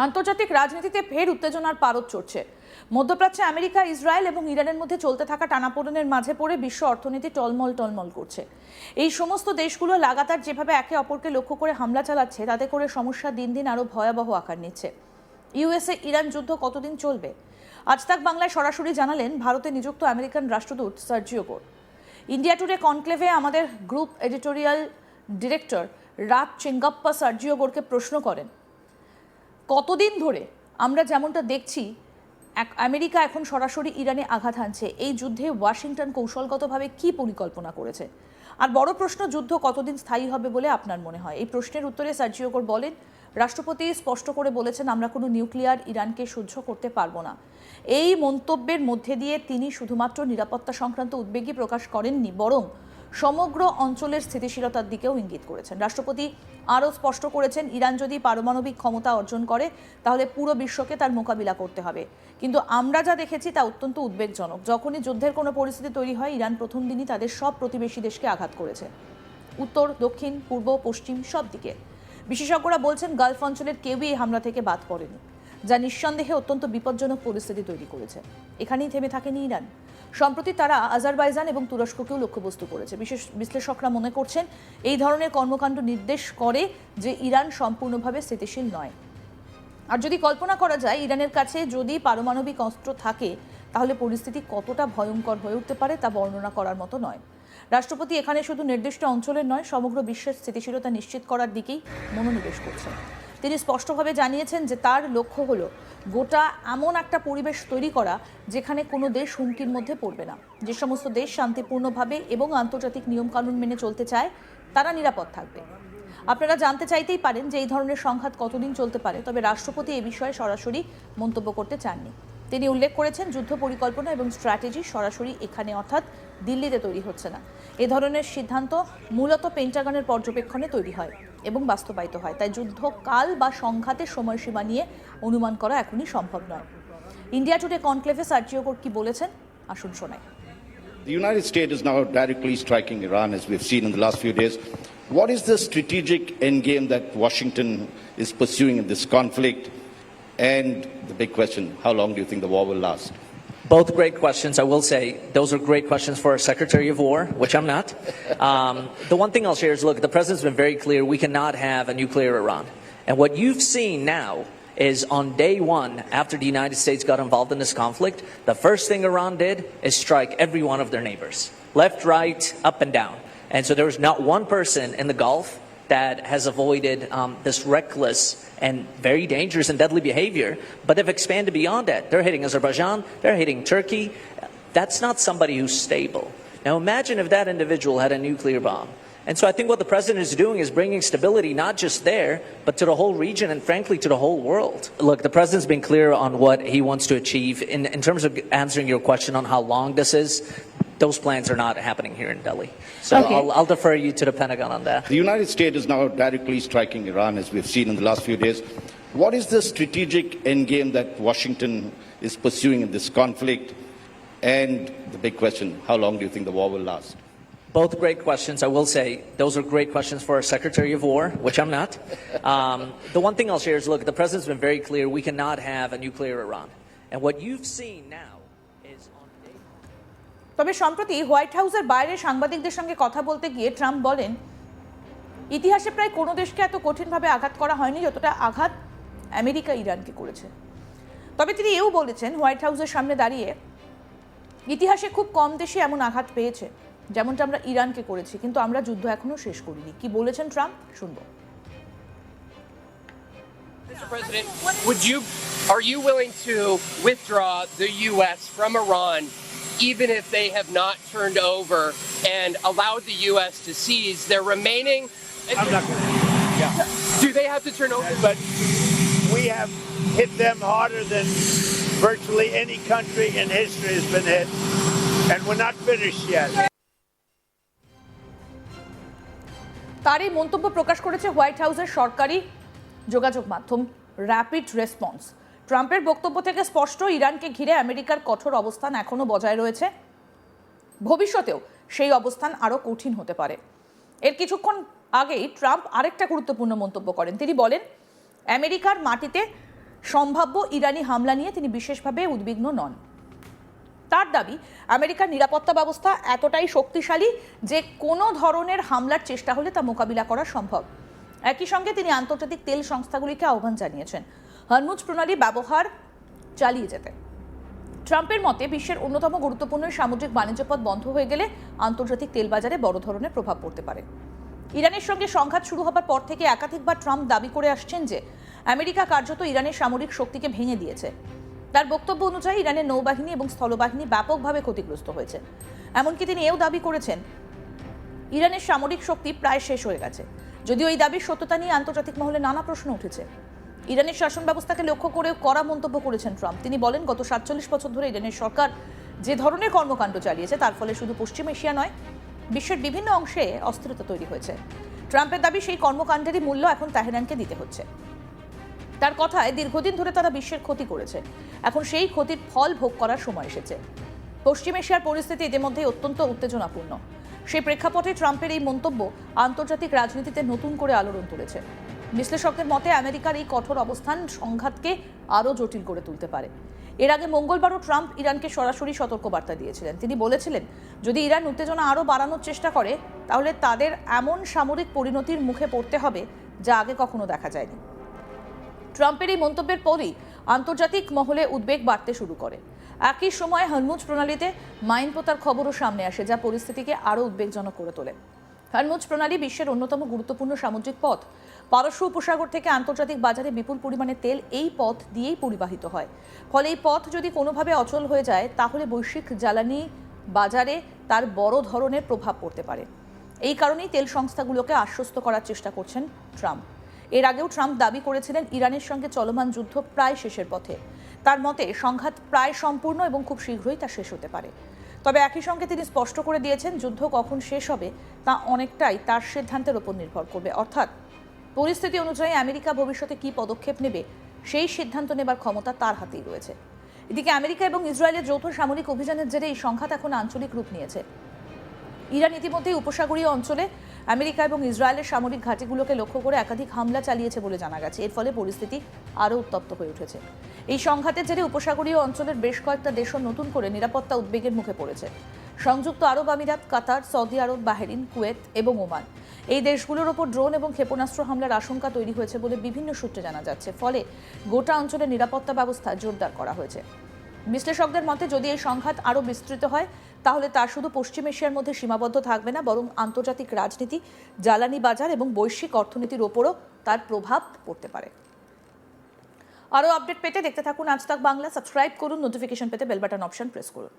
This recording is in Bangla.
আন্তর্জাতিক রাজনীতিতে ফের উত্তেজনার পারদ চড়ছে। মধ্যপ্রাচ্যে আমেরিকা, ইসরায়েল এবং ইরানের মধ্যে চলতে থাকা টানাপোড়েনের মাঝে পড়ে বিশ্ব অর্থনীতি টলমল করছে। এই সমস্ত দেশগুলো লাগাতার যেভাবে একে অপরকে লক্ষ্য করে হামলা চালাচ্ছে, তাতে করে সমস্যা দিন দিন আরো ভয়াবহ আকার নিচ্ছে। ইউএসএ ইরান যুদ্ধ কতদিন চলবে? আজ তাক বাংলায় সরাসরি জানালেন ভারতে নিযুক্ত আমেরিকান রাষ্ট্রদূত সার্জিও গোর। ইন্ডিয়া টুডে কনক্লেভে আমাদের গ্রুপ এডিটোরিয়াল ডিরেক্টর রাত চেঙ্গাপ্পা সার্জিও গোরকে প্রশ্ন করেন, কতদিন ধরে আমরা যেমনটা দেখছি আমেরিকা এখন সরাসরি ইরানে আঘাত হানছে, এই যুদ্ধে ওয়াশিংটন কৌশলগতভাবে কি পরিকল্পনা করেছে? আর বড় প্রশ্ন, যুদ্ধ কতদিন স্থায়ী হবে বলে আপনার মনে হয়? এই প্রশ্নের উত্তরে সার্জিও গোর বলেন, রাষ্ট্রপতি স্পষ্ট করে বলেছেন আমরা কোনো নিউক্লিয়ার ইরানকে সহ্য করতে পারবো না। এই মন্তব্যের মধ্যে দিয়ে তিনি শুধুমাত্র নিরাপত্তা সংক্রান্ত উদ্বেগই প্রকাশ করেননি, বরং সমগ্র অঞ্চলের স্থিতিশীলতার দিকেও ইঙ্গিত করেছেন। রাষ্ট্রপতি আরও স্পষ্ট করেছেন, ইরান যদি পারমাণবিক ক্ষমতা অর্জন করে তাহলে পুরো বিশ্বকে তার মোকাবিলা করতে হবে। কিন্তু আমরা যা দেখেছি তা অত্যন্ত উদ্বেগজনক। যখনই যুদ্ধের কোনো পরিস্থিতি তৈরি হয়, ইরান প্রথম দিনই তাদের সব প্রতিবেশী দেশকে আঘাত করেছে, উত্তর, দক্ষিণ, পূর্ব, পশ্চিম সব দিকে। বিশেষজ্ঞরা বলছেন গালফ অঞ্চলের কেউই এই হামলা থেকে বাদ পড়েনি, যা নিঃসন্দেহে অত্যন্ত বিপজ্জনক পরিস্থিতি তৈরি করেছে। এখানেই থেমে থাকেনি ইরান। সম্প্রতি তারা আজারবাইজান এবং তুরস্ককেও লক্ষ্যবস্তু করেছে। বিশেষ বিশ্লেষকরা মনে করছেন এই ধরনের কর্মকাণ্ড নির্দেশ করে যে ইরান সম্পূর্ণভাবে স্থিতিশীল নয়। আর যদি কল্পনা করা যায় ইরানের কাছে যদি পারমাণবিক অস্ত্র থাকে, তাহলে পরিস্থিতি কতটা ভয়ঙ্কর হয়ে উঠতে পারে তা বর্ণনা করার মতো নয়। রাষ্ট্রপতি এখানে শুধু নির্দিষ্ট অঞ্চলের নয়, সমগ্র বিশ্বের স্থিতিশীলতা নিশ্চিত করার দিকেই মনোনিবেশ করছেন। তিনি স্পষ্টভাবে জানিয়েছেন যে তার লক্ষ্য হলো গোটা এমন একটা পরিবেশ তৈরি করা যেখানে কোনো দেশ হুমকির মধ্যে পড়বে না। যে সমস্ত দেশ শান্তিপূর্ণভাবে এবং আন্তর্জাতিক নিয়মকানুন মেনে চলতে চায় তারা নিরাপদ থাকবে। আপনারা জানতে চাইতেই পারেন যে এই ধরনের সংঘাত কতদিন চলতে পারে, তবে রাষ্ট্রপতি এ বিষয়ে সরাসরি মন্তব্য করতে চাননি। তিনি উল্লেখ করেছেন যুদ্ধ পরিকল্পনা এবং স্ট্র্যাটেজি সরাসরি এখানে অর্থাৎ দিল্লিতে তৈরি হচ্ছে না। এ ধরনের সিদ্ধান্ত মূলত পেন্টাগনের পর্যবেক্ষণে তৈরি হয় এবং বাস্তবায়িত হয়। তাই যুদ্ধকাল বা সংঘাতের সময়সীমা নিয়ে অনুমান করা এখনই সম্ভব নয়। ইন্ডিয়া টুডে কনক্লেভে সার্জিও গোর কি বলেছেন, আসুন শোনাই। The United States is now directly striking Iran, as we've seen in the last few days. What is the strategic endgame that Washington is pursuing in this conflict? And the big question, how long do you think the war will last? Both great questions. I will say those are great questions for a Secretary of War, which I'm not. The one thing I'll share is, look, the President's been very clear, we cannot have a nuclear Iran. And what you've seen now is on day one, after the United States got involved in this conflict, the first thing Iran did is strike every one of their neighbors, left, right, up and down. And so there was not one person in the Gulf that has avoided this reckless and very dangerous and deadly behavior, but they've expanded beyond that. They're hitting Azerbaijan, they're hitting Turkey. That's not somebody who's stable. Now imagine if that individual had a nuclear bomb. And so I think what the President is doing is bringing stability not just there, but to the whole region and frankly to the whole world. Look, the President's been clear on what he wants to achieve. In terms of answering your question on how long this is, those plans are not happening here in Delhi. So Okay. I'll defer you to the Pentagon on that. The United States is now directly striking Iran, as we've seen in the last few days. What is the strategic endgame that Washington is pursuing in this conflict? And the big question, how long do you think the war will last? Both great questions. I will say those are great questions for a Secretary of War, which I'm not. The one thing I'll share is, look, the President's been very clear, we cannot have a nuclear Iran. And what you've seen now is on day... তবে সম্প্রতি হোয়াইট হাউসের বাইরে সাংবাদিকদের সঙ্গে কথা বলতে গিয়ে ট্রাম্প বলেন, ইতিহাসে প্রায় কোনো দেশকে এত কঠিনভাবে আঘাত করা হয়নি যতটা আঘাত আমেরিকা ইরানকে করেছে। তবে তিনি এও বলেছেন, হোয়াইট হাউসের সামনে দাঁড়িয়ে, ইতিহাসে খুব কম দেশে এমন আঘাত পেয়েছে যেমনটা আমরা ইরানকে করেছি, কিন্তু আমরা যুদ্ধ এখনো শেষ করিনি। কি বলেছেন ট্রাম্প, শুনবো। Mr. President, are you willing to withdraw the U.S. from Iran, even if they have not turned over and allowed the U.S. to seize their remaining? I'm not going to. Yeah. Do they have to turn over? But we have hit them harder than virtually any country in history has been hit, and we're not finished yet. তার এই মন্তব্য প্রকাশ করেছে হোয়াইট হাউসের সরকারি যোগাযোগ মাধ্যম র্যাপিড রেসপন্স। ট্রাম্পের বক্তব্য থেকে স্পষ্ট, ইরানকে ঘিরে আমেরিকার কঠোর অবস্থান এখনো বজায় রয়েছে, ভবিষ্যতেও সেই অবস্থান আরও কঠিন হতে পারে। এর কিছুক্ষণ আগেই ট্রাম্প আরেকটা গুরুত্বপূর্ণ মন্তব্য করেন। তিনি বলেন, আমেরিকার মাটিতে সম্ভাব্য ইরানি হামলা নিয়ে তিনি বিশেষভাবে উদ্বিগ্ন নন। তার দাবি, আমেরিকার নিরাপত্তা ব্যবস্থা এতটাই শক্তিশালী যে কোনো ধরনের হামলার চেষ্টা হলে তা মোকাবিলা করা সম্ভব। একই সঙ্গে তিনি আন্তর্জাতিক তেল সংস্থাগুলিকে আহ্বান জানিয়েছেন হরমুজ প্রণালী ব্যবহার চালিয়ে যেতে। ট্রাম্পের মতে বিশ্বের অন্যতম গুরুত্বপূর্ণ সামুদ্রিক বাণিজ্য পথ বন্ধ হয়ে গেলে আন্তর্জাতিক তেল বাজারে বড় ধরনের প্রভাব পড়তে পারে। ইরানের সঙ্গে সংঘাত শুরু হবার পর থেকে একাধিকবার ট্রাম্প দাবি করে আসছেন যে আমেরিকা কার্যত ইরানের সামরিক শক্তিকে ভেঙে দিয়েছে। তার বক্তব্য অনুযায়ী ইরানের নৌবাহিনী এবং স্থলবাহিনী ব্যাপকভাবে ক্ষতিগ্রস্ত হয়েছে। এমনকি তিনি এও দাবি করেছেন ইরানের সামরিক শক্তি প্রায় শেষ হয়ে গেছে। যদিও এই দাবির সত্যতা নিয়ে আন্তর্জাতিক মহলে নানা প্রশ্ন উঠেছে। ইরানের শাসন ব্যবস্থাকে লক্ষ্য করেও কড়া মন্তব্য করেছেন ট্রাম্প। তিনি বলেন, গত 47 বছর ধরে ইরানের সরকার যে ধরনের কর্মকাণ্ড চালিয়েছে তার ফলে শুধু পশ্চিম এশিয়া নয়, বিশ্বের বিভিন্ন অংশে অস্থিরতা তৈরি হয়েছে। ট্রাম্পের দাবি, সেই কর্মকাণ্ডেরই মূল্য এখন তেহরানকে দিতে হচ্ছে। তার কথায়, দীর্ঘদিন ধরে তারা বিশ্বের ক্ষতি করেছে, এখন সেই ক্ষতির ফল ভোগ করার সময় এসেছে। পশ্চিম এশিয়ার পরিস্থিতি ইতিমধ্যে অত্যন্ত উত্তেজনাপূর্ণ। সেই প্রেক্ষাপটে ট্রাম্পের এই মন্তব্য আন্তর্জাতিক রাজনীতিতে নতুন করে আলোড়ন তুলেছে। বিশ্লেষকদের মতে আমেরিকার এই কঠোর অবস্থান সংঘাতকে আরও জটিল করে তুলতে পারে। এর আগে মঙ্গলবারও ট্রাম্প ইরানকে সরাসরি সতর্কবার্তা দিয়েছিলেন। তিনি বলেছিলেন, যদি ইরান উত্তেজনা আরও বাড়ানোর চেষ্টা করে তাহলে তাদের এমন সামরিক পরিণতির মুখে পড়তে হবে যা আগে কখনো দেখা যায়নি। ট্রাম্পের এই মন্তব্যের পরই আন্তর্জাতিক মহলে উদ্বেগ বাড়তে শুরু করে। একই সময় হরমুজ প্রণালীতে মাইন পোতার খবরও সামনে আসে, যা পরিস্থিতিকে আরও উদ্বেগজনক করে তোলে। হরমুজ প্রণালী বিশ্বের অন্যতম গুরুত্বপূর্ণ সামুদ্রিক পথ। পারস্য উপসাগর থেকে আন্তর্জাতিক বাজারে বিপুল পরিমাণে তেল এই পথ দিয়েই পরিবাহিত হয়। ফলে এই পথ যদি কোনোভাবে অচল হয়ে যায় তাহলে বৈশ্বিক জ্বালানি বাজারে তার বড় ধরনের প্রভাব পড়তে পারে। এই কারণেই তেল সংস্থাগুলোকে আশ্বস্ত করার চেষ্টা করছেন ট্রাম্প। এর আগেও ট্রাম্প দাবি করেছিলেন ইরানের সঙ্গে চলমান যুদ্ধ প্রায় শেষের পথে। তার মতে সংঘাত প্রায় সম্পূর্ণ এবং খুব শীঘ্রই তা শেষ হতে পারে। তবে একই সঙ্গে তিনি স্পষ্ট করে দিয়েছেন, যুদ্ধ কখন শেষ হবে তা অনেকটাই তার সিদ্ধান্তের উপর নির্ভর করবে। অর্থাৎ পরিস্থিতি অনুযায়ী আমেরিকা ভবিষ্যতে কী পদক্ষেপ নেবে সেই সিদ্ধান্ত নেবার ক্ষমতা তার হাতেই রয়েছে। এদিকে আমেরিকা এবং ইসরায়েলের যৌথ সামরিক অভিযানের জেরে এই সংঘাত এখন আঞ্চলিক রূপ নিয়েছে। ইরান ইতিমধ্যেই উপসাগরীয় অঞ্চলে আমেরিকা এবং ইসরায়েলের সামরিক ঘাঁটিগুলোকে লক্ষ্য করে একাধিক হামলা চালিয়েছে বলে জানা গেছে। এর ফলে পরিস্থিতি আরও উত্তপ্ত হয়ে উঠেছে। এই সংঘাতের জেরে উপসাগরীয় অঞ্চলের বেশ কয়েকটা দেশও নতুন করে নিরাপত্তা উদ্বেগের মুখে পড়েছে। সংযুক্ত আরব আমিরাত, কাতার, সৌদি আরব, বাহরিন, কুয়েত এবং ওমান, এই দেশগুলোর ওপর ড্রোন এবং ক্ষেপণাস্ত্র হামলার আশঙ্কা তৈরি হয়েছে বলে বিভিন্ন সূত্রে জানা যাচ্ছে। ফলে গোটা অঞ্চলের নিরাপত্তা ব্যবস্থা জোরদার করা হয়েছে। বিশ্লেষকদের মতে যদি এই সংঘাত আরও বিস্তৃত হয় তাহলে তা শুধু পশ্চিম এশিয়ার মধ্যে সীমাবদ্ধ থাকবে না, বরং আন্তর্জাতিক রাজনীতি, জ্বালানি বাজার এবং বৈশ্বিক অর্থনীতির ওপরও তার প্রভাব পড়তে পারে। আরও আপডেট পেতে দেখতে থাকুন আজ তাক বাংলা। সাবস্ক্রাইব করুন, নোটিফিকেশন পেতে বেল বাটন অপশন প্রেস করুন।